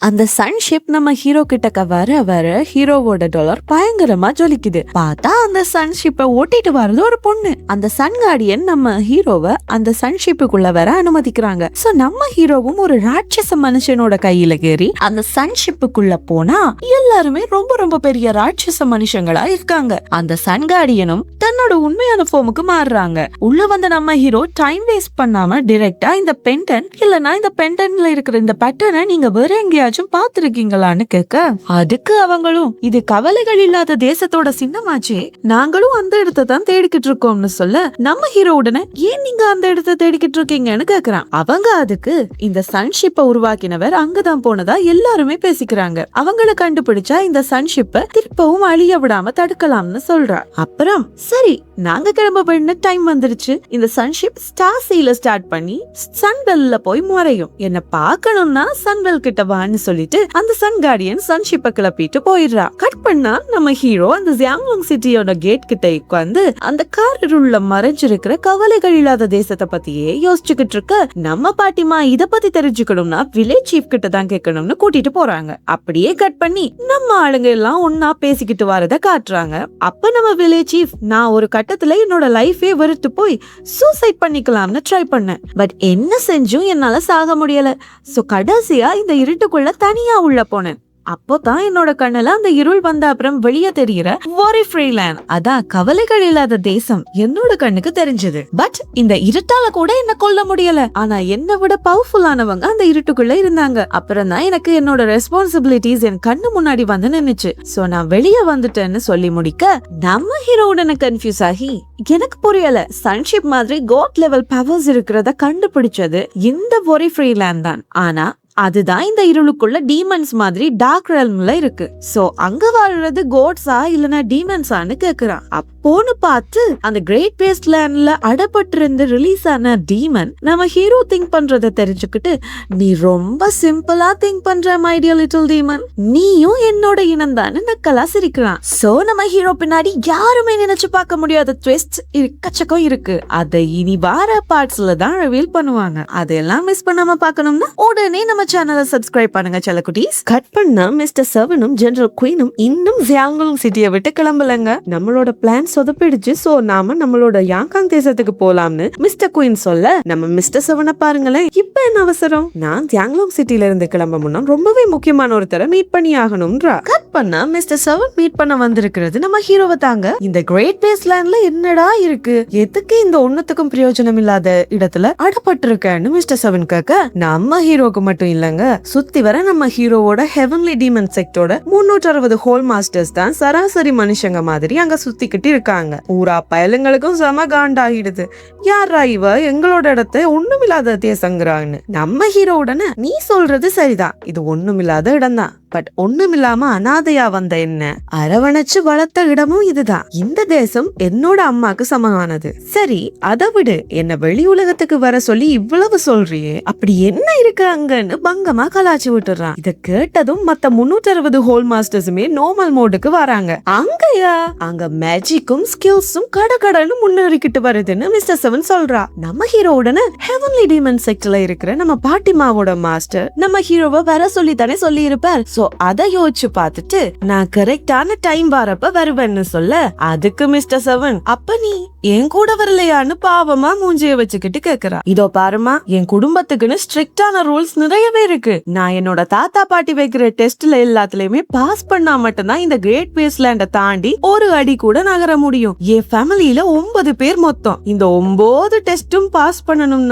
அந்த சன்ஷிப் நம்ம ஹீரோ கிட்டக்க வர வர ஹீரோவோட டாலர் பயங்கரமா ஜொலிக்குது. பார்த்தா அந்த சன்ஷிப்பை ஓட்டிட்டு வர்றது ஒரு பொண்ணு. அந்த சன் கார்டியன் நம்ம ஹீரோவை அந்த சன்ஷிப்புக்குள்ள வர அனுமதிக்கிறாங்க. சோ நம்ம ஹீரோவும் ஒரு ராட்சச மனுஷனோட கையில ஏறி அந்த சன்ஷிப்புக்குள்ள போனா எல்லாருமே ரொம்ப ரொம்ப பெரிய ராட்சச மனுஷங்களா இருக்காங்க. அந்த சன் கார்டியனும் தன்னோட உண்மையான ஃபார்முக்கு மாறுறாங்க. உள்ள வந்த நம்ம ஹீரோ டைம் வேஸ்ட் பண்ணாம டைரக்டா இந்த பென்டன் இல்லனா இந்த பென்டன்ல இருக்கிற இந்த பேட்டர்னை நீங்க வேற எங்கேயாச்சும் பாத்துருக்கீங்களான்னு கேட்க, அதுக்கு அவங்களும் இது கவலைகள் இல்லாத தேசத்தோட சின்னமாச்சே, நாங்களும் அந்த இடத்தை தான் தேடிக்கிட்டு இருக்கோம்னு சொல்ல நம்ம ஹீரோ உடனே ஏன் நீங்க அந்த இடத்தை தேடிக்கிட்டு இருக்கீங்கன்னு கேக்குறான். அவங்க அதுக்கு இந்த சன்ஷிப்பை உருவாக்கினவர் அங்கதான் போனதா எல்லாருமே பேசிக்கிறாங்க. அவங்களை கண்டுபிடிச்சா இந்த சன்ஷிப்பை திருப்பவும் அழிய விடாம தடுக்கலாம்னு சொல்றா. அப்புறம் சரி நாங்க கிளம்ப வேண்டிய டைம் வந்துருச்சு. இந்த சன்ஷிப் ஸ்டார் சீல ஸ்டார்ட் பண்ணி சன்வெல்ல போய் மறையும். என்ன பாக்கணும்னா சன்வெல் கிட்ட வான்னு சொல்லிட்டு அந்த சன் கார்டியன் சன்ஷிப்பை கிளப்பிட்டு போயிடுறா. கட் பண்ணா நம்ம ஹீரோ அந்த ஜியாங்லாங் சிட்டியோட கேட் கிட்ட உட்கார்ந்து அந்த காரில் உள்ள மறைஞ்சிருக்கிற கவலைகள் இல்லாத தேசத்தை பத்தியே யோசிச்சுக்கிட்டு இருக்க, நம்ம பாட்டிமா இத பத்தி தெரிஞ்சுக்கணும்னா வில்லேஜ் சீஃப் கிட்ட தான் கேட்கணும்னு கூட்டிட்டு போறாங்க. அப்படியே கட் பண்ணி நம்ம ஆளுங்க எல்லாம் ஒன்னா பேசிக்கிட்டு வரத காட்டுறாங்க. அப்ப நம்ம வில்லேஜ் சீஃப், நான் ஒரு கட்டத்துல என்னோட லைஃபே வெறுத்து போய் சூசைட் பண்ணிக்கலாம்னு ட்ரை பண்ணேன். பட் என்ன செஞ்சும் என்னால சாக முடியல. சோ கடைசியா இந்த இருட்டுக்குள்ள தனியா உள்ள போனேன். அப்போதான் என்னோட கண்ணுல அந்த இருள் வந்த அப்புறம் வெளியே தெரிகிற வாரி ஃப்ரீலேண்ட், அதான் கவலைகள் இல்லாத தேசம் என்னோட கண்ணுக்கு தெரிஞ்சது. பட் இந்த இருட்டால கூட என்ன கொல்ல முடியல. ஆனா என்னை விட பவர்ஃபுல்லானவங்க அந்த இருட்டுக்குள்ள இருந்தாங்க. அப்புறம் தான் எனக்கு என்னோட ரெஸ்பான்சிபிலிட்டிஸ் என் கண்ணு முன்னாடி வந்து நின்னுச்சு. சோ நான் வெளியே வந்துட்டேன்னு சொல்லி முடிக்க நம்ம ஹீரோ உடனே கன்ஃபியூஸ் ஆகி, எனக்கு புரியல, சன்ஷிப் மாதிரி காட் லெவல் பவர்ஸ் இருக்கிறத கண்டுபிடிச்சது இந்த வாரி ஃப்ரீலேண்ட் தான். ஆனா அதுதான் இந்த இருளுக்குள்ள டீமன்ஸ் மாதிரி டார்க் ரெல்ம்ல இருக்கு. சோ அங்க வாழ்றது கோட்ஸா இல்லனா டீமன்ஸான்னு கேக்குறான். அப்போன்னு பார்த்து அந்த கிரேட் வேஸ்ட் லேண்ட்ல அடப்பட்டிருந்து ரிலீஸ் ஆன டீமன் நம்ம ஹீரோ திங்க் பண்றத தெரிஞ்சுக்கிட்டு, நீ ரொம்ப சிம்பிளா திங்க் பண்ற மை டியர் லிட்டில் டீமன், நீயும் என்னோட இனம் தான் நக்கலா சிரிக்கிறான். சோ நம்ம ஹீரோ பின்னாடி யாருமே நினைச்சு பார்க்க முடியாத ட்விஸ்ட் இருக்கச்சக்கம் இருக்கு. அதை இனி வார பார்ட்ஸ்ல தான் ரிவீல் பண்ணுவாங்க. அதெல்லாம் மிஸ் பண்ணாம பார்க்கணும்னா உடனே நம்ம சேனலை சப்ஸ்கிரைப் பண்ணுங்க செல்லக்குட்டீஸ். கட் பண்ணா மிஸ்டர் செவனும் ஜெனரல் குயினும் இன்னும் ஜியாங்லாங் சிட்டியை விட்டு கிளம்பலங்க. நம்மளோட பிளான் சொதப்பிடுச்சு. சோ நாம நம்மளோட யாங்காங் தேசத்துக்கு போலாம்னு மிஸ்டர் குயின் சொல்ல, நம்ம மிஸ்டர் செவனை பாருங்களேன், இப்ப என்ன அவசரம், நான் ஜியாங்லாங் சிட்டில இருந்து கிளம்ப முன்னா ரொம்பவே முக்கியமான ஒருத்தரை மீட் பண்ணி ஆகணும்ன்றா. கட் பண்ணா மிஸ்டர் செவன் மீட் பண்ண வந்திருக்கிறது நம்ம ஹீரோவை தாங்க. இந்த கிரேட் வேஸ்ட் லேண்ட்ல என்னடா இருக்கு, எதுக்கு இந்த ஒண்ணுத்துக்கும் பிரயோஜனம் இல்லாத இடத்துல அடப்பட்டிருக்கேன்னு மிஸ்டர் செவன் கேட்க, நம்ம ஹீரோக்கு மட்டும் இல்லங்க, சுத்தி வர நம்ம ஹீரோவோட ஹெவன்லி டீமன் செக்டோட 360 ஹோல் மாஸ்டர்ஸ் தான் சராசரி மனுஷங்க மாதிரி அங்க சுத்திக்கிட்டு இருக்காங்க. ஊரா பயலுங்களுக்கும் செம காண்டாகிடுது. யாரா இவ எங்களோட இடத்தை ஒண்ணுமில்லாத தேசங்கிறான்னு. நம்ம ஹீரோ உடனே, நீ சொல்றது சரிதான், இது ஒண்ணுமில்லாத இடம் தான். பட் ஒண்ணுமில்லாம அனாதையா வந்த என்ன அரவணைச்சு வளர்த்த இடமும் இதுதான். இந்த தேசம் என்னோட அம்மாக்கு சமமானது. சரி அதை விடு, என்ன வெளி உலகத்துக்கு வர சொல்லி இவ்வளவு சொல்றியே, அப்படி என்ன இருக்கு அங்கன்னு பங்கமா கலாச்சி விட்டுறான். இத கேட்டதும் மத்த 360 ஹோல் மாஸ்டர்ஸுமே நார்மல் மோடுக்கு வராங்க. அங்கயா அங்க மேஜிக்கும் ஸ்கில்ஸும் கடகடன்னு முன்னேறிக்கிட்டு வருதுன்னு மிஸ்டர் செவன் சொல்றா. நம்ம ஹீரோ உடனே ஹெவன்லி டீமன் செக்டர்ல இருக்கிற நம்ம பாட்டிமாவோட மாஸ்டர் நம்ம ஹீரோவை வர சொல்லி தானே சொல்லி இருப்பார். சோ அதை யோசிச்சு பார்த்துட்டு, நான் கரெக்டான டைம் வரப்ப வருவேன்னு சொல்ல, அதுக்கு மிஸ்டர் செவன், அப்ப நீ என் கூட வரலையான்னு பாவமா மூஞ்சிய வச்சுக்கிட்டு கேக்குறா. இதோ பாருமா, என் குடும்பத்துக்குன்னு ஸ்ட்ரிக்டான ரூல்ஸ் நிறையவே இருக்கு. நான் என்னோட தாத்தா பாட்டி வைக்கிற டெஸ்ட்ல எல்லாத்துலயுமே பாஸ் பண்ணா மட்டும்தான் இந்த கிரேட் வேஸ்ட் லேண்ட தாண்டி ஒரு அடி கூட நகர முடியும். என் ஃபேமிலியில 9 பேர் மொத்தம். இந்த 9 டெஸ்டும் பாஸ் பண்ணணும்.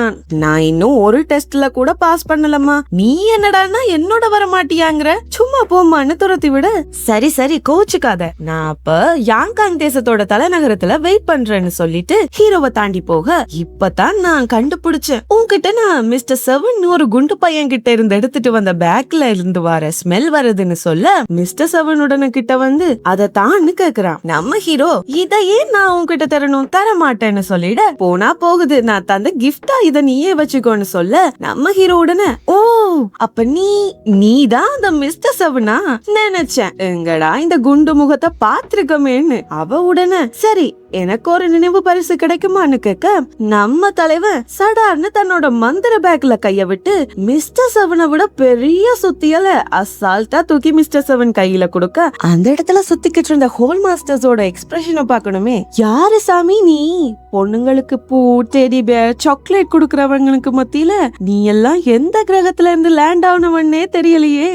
நான் இன்னும் ஒரு டெஸ்ட்ல கூட பாஸ் பண்ணலமா, நீ என்னடான்னா என்னோட வர மாட்டியாங்கிற, சும்மா போமான்னு துரத்தி விட, சரி சரி கோச்சுக்காத, நான் அப்ப யாங்காங் தேசத்தோட தலைநகரத்துல வெயிட் பண்றேன்னு சொல்லிட்டு ஹீரோவை தாண்டி போக, இப்பதான் நான் கண்டுபிடிச்சேன், உன்கிட்ட நான் மிஸ்டர் செவன் ஒரு குண்டு பையன் கிட்ட இருந்து எடுத்துட்டு வந்த பேக்ல இருந்து வர ஸ்மெல் வருதுன்னு சொல்ல, மிஸ்டர் செவன் உடனே கிட்ட வந்து அதை தான்னு கேக்குறான். நம்ம ஹீரோ, இதையே நான் உன்கிட்ட தரணும், தர மாட்டேன்னு சொல்லிட, போனா போகுது, நான் தந்த கிஃப்டா இத நீயே வச்சுக்கோன்னு சொல்ல, நம்ம ஹீரோ உடனே, ஓ அப்ப நீதான் அந்த மிஸ்டர் செவனா நினைச்சேன், எங்கடா இந்த குண்டு முகத்தை பாத்திருக்கமேன்னு. அவ உடனே, சரி எனக்கு ஒரு நினைவு பரிசு கிடைக்குமான்னு கேட்க நம்ம தலைவன் சடார்னு தன்னோட மந்திர பேக்ல கைய விட்டு மிஸ்டர் செவனை விட பெரிய சுத்தியல அசால்ட்டா தூக்கி மிஸ்டர் செவன் கையில கொடுக்க அந்த இடத்துல சுத்திக்கிட்டு இருந்த ஹோல் மாஸ்டர்ஸோட எக்ஸ்பிரஷனை பார்க்கணுமே. யாரு சாமி நீ? பொண்ணுங்களுக்கு பூ, டெடி பேர், சாக்லேட் குடுக்கறவங்களுக்கு மத்தியில நீ எல்லாம் எந்த கிரகத்துல இருந்து லேண்ட் ஆனவன்னே தெரியலையே.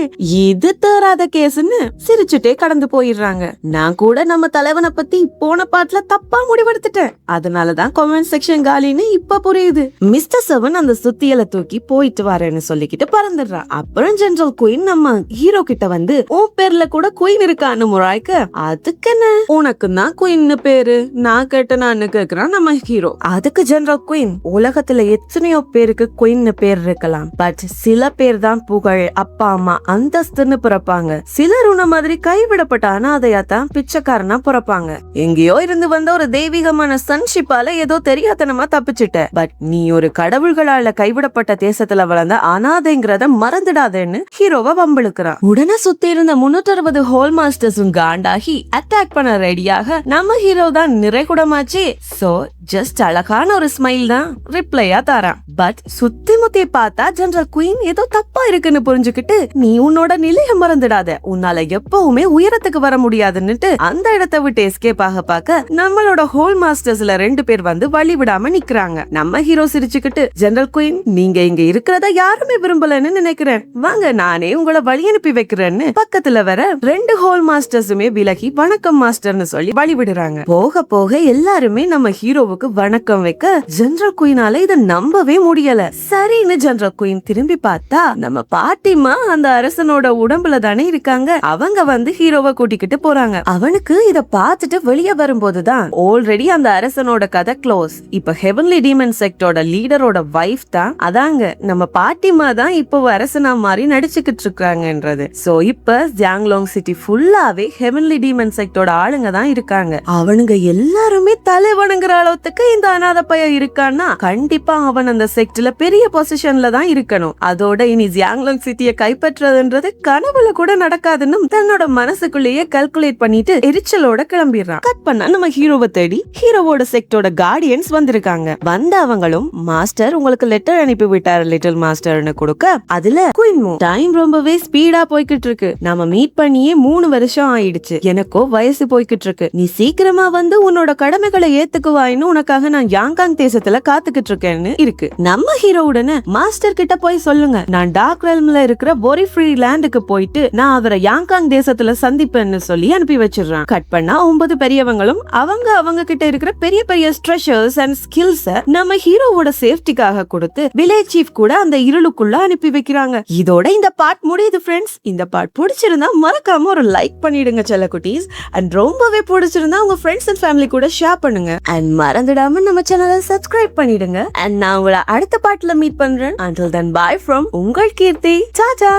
இது தேராத கேஸ்ன்னு சிரிச்சுட்டே கடந்து போயிடுறாங்க. நான் கூட நம்ம தலைவனை பத்தி போன பாட்டுல தப்பா முடிவெடுத்துட்டேன். அதனாலதான் கமெண்ட் செக்ஷன் காலின்னு இப்ப புரியுது. மிஸ்டர் செவன் அந்த சுத்தியல தூக்கி போயிட்டு வரேன்னு சொல்லிக்கிட்டு பறந்துடுறான். அப்புறம் ஜெனரல் குயின் நம்ம ஹீரோ கிட்ட வந்து உன் பேர்ல கூட குயின் இருக்கான்னு முறாய்க்க, அதுக்கு என்ன உனக்கு தான் குயின் பேரு, நான் கேட்டனான்னு கேக்குறான் நம்ம ஹீரோ. அதுக்கு ஜெனரல் குயின், உலகத்துல எத்தனையோ பேருக்கு குயின் பேர் இருக்கலாம், பட் சில பேர் தான் புகழ், அப்பா அம்மா, அந்தஸ்துன்னு பிறப்பாங்க. சிலர் உன்ன மாதிரி கைவிடப்பட்ட அனாதையாத்தான் பிச்சைக்காரனா பிறப்பாங்க. எங்கேயோ இருந்து வந்த ஒரு தெய்வீகமான சன்ஷிப்பால ஏதோ தெரியாதனமா தப்பிச்சுட்ட, பட் நீ ஒரு கடவுள்களால கைவிடப்பட்ட தேசத்துல வளர்ந்த அனாதைங்கிறத மறந்துடாதேன்னு ஹீரோவை வம்பிழுக்கிறான். உடனே சுத்தி இருந்த 360 ஹோல் மாஸ்டர்ஸும் காண்டாகி அட்டாக் பண்ண ரெடியாக நம்ம ஹீரோ தான் நிறைகுடமாச்சு. சோ ஜஸ்ட் அழகான ஒரு ஸ்மைல் தான் ரிப்ளையா தாரான். பட் சுத்தி முத்தி பார்த்தா ஜெனரல் குயின் ஏதோ தப்பா இருக்குன்னு புரிஞ்சுக்கிட்டு, நீ உன்னோட நிலைய மறந்துடாத, உன்னால எப்பவுமே உயரத்துக்கு வர முடியாதுன்னுட்டு அந்த இடத்தை விட்டு எஸ்கேப் ஆக பார்க்க நம்மளோட ஹோல் மாஸ்டர்ஸ்ல 2 பேர் வந்து வழி விடாம நிக்கிறாங்க. நம்ம ஹீரோ சிரிச்சுக்கிட்டு, ஜெனரல் குயின் நீங்க இங்க இருக்கிறத யாருமே விரும்பலன்னு நினைக்கிறேன், வாங்க நானே உங்களை வழி அனுப்பி வைக்கிறேன்னு பக்கத்துல வர 2 ஹோல் மாஸ்டர்ஸுமே விலகி வணக்கம் மாஸ்டர்னு சொல்லி வழி விடுறாங்க. போக போக எல்லாருமே நம்ம ஹீரோவுக்கு வணக்கம் வைக்க ஜெனரல் குயினால இத நம்பவே முடியல. சரின்னு ஜெனரல் குயின் திரும்பி பார்த்தா நம்ம பாட்டிமா அந்த அரசனோட உடம்புல தானே இருக்காங்க. அவங்க வந்து ஹீரோவை கூட்டிக்கிட்டு போறாங்க. அவனுக்கு இத பார்த்துட்டு வெளியே வரும்போதுதான் ஆல்ரெடி அந்த அரசனோட கதை க்ளோஸ். இப்ப ஹெவன்லி டீமன் செக்டோட லீடரோட வைஃப் தான், அதாங்க நம்ம பாட்டிமா தான் இப்போ அரசனா மாதிரி நடிச்சுக்கிட்டு இருக்காங்கன்றது. சோ இப்ப ஜாங்லாங் சிட்டி ஃபுல்லாவே ஹெவன்லி டீமன் செக்டோட ஆளுங்க தான் இருக்காங்க. அவனுங்க எல்லாருமே தலை வணங்குற அளவுக்கு இந்த அனாதை பையன் இருக்கான்னா கண்டிப்பா அவன் அந்த செக்ட்ல பெரிய பொசிஷன்ல தான் இருக்கணும். அதோட இனி ஜாங்லாங் சிட்டியை கைப்பற்றதுன்றது கனவுல கூட நடக்காதுன்னு தன்னோட மனசுக்குள்ளேயே கால்குலேட் பண்ணிட்டு எரிச்சலோட கிளம்பிடுறான். கட் பண்ணா நம்ம ஹீரோவை தேடி ஹீரோவோட செக்டோட கார்டியன்ஸ் வந்திருக்காங்க. வந்த அவங்களும், மாஸ்டர் உங்களுக்கு லெட்டர் அனுப்பி விட்டாரு லிட்டில் மாஸ்டர்னு கொடுக்க, அதுல குயின் மூ டைம் ரொம்பவே ஸ்பீடா போய்கிட்டு இருக்கு, நாம மீட் பண்ணியே 3 வருஷம் ஆயிடுச்சு, எனக்கோ வயசு போய்கிட்டு இருக்கு, நீ சீக்கிரமா வந்து உன்னோட கடமைகளை ஏத்துக்குவாயின்னு உனக்காக நான் யாங்காங் தேசத்துல காத்துக்கிட்டு இருக்கேன்னு இருக்கு. நம்ம ஹீரோ உடனே மாஸ்டர் கிட்ட போய் சொல்லுங்க, நான் டார்க் ரெல்ம்ல இருக்கிற போரி ஃப்ரீ லேண்டுக்கு போயிட்டு நான் அவரை யாங்காங் தேசத்துல சந்திப்பேன்னு சொல்லி அனுப்பி வச்சிடுறான். கட் பண்ணா 9 பெரியவங்களும் அவங்க கிட்ட இருக்கிற பெரிய பெரிய ட்ரெஷர்ஸ் அண்ட் ஸ்கில்ஸ் நம்ம ஹீரோவோட சேஃப்டிக்காக கொடுத்து வில்லேஜ் சீஃப் கூட அந்த இருளுக்குள்ள அனுப்பி வைக்கிறாங்க. இதோட இந்த பார்ட் முடியுது ஃப்ரெண்ட்ஸ். இந்த பார்ட் பிடிச்சிருந்தா மறக்காம ஒரு லைக் பண்ணிடுங்க செல்ல குட்டீஸ். அண்ட் ரொம்பவே பிடிச்சிருந்தா உங்க ஃப்ரெண்ட்ஸ் அண்ட் ஃபேமிலி கூட ஷேர் பண்ணுங்க. அண்ட் மறந்துடாம நம்ம சேனலை சப்ஸ்கிரைப் பண்ணிடுங்க. அண்ட் நான் உங்களை அடுத்த பார்ட்ல மீட் பண்றேன். Until then, bye from உங்கள் கீர்த்தி. டாடா.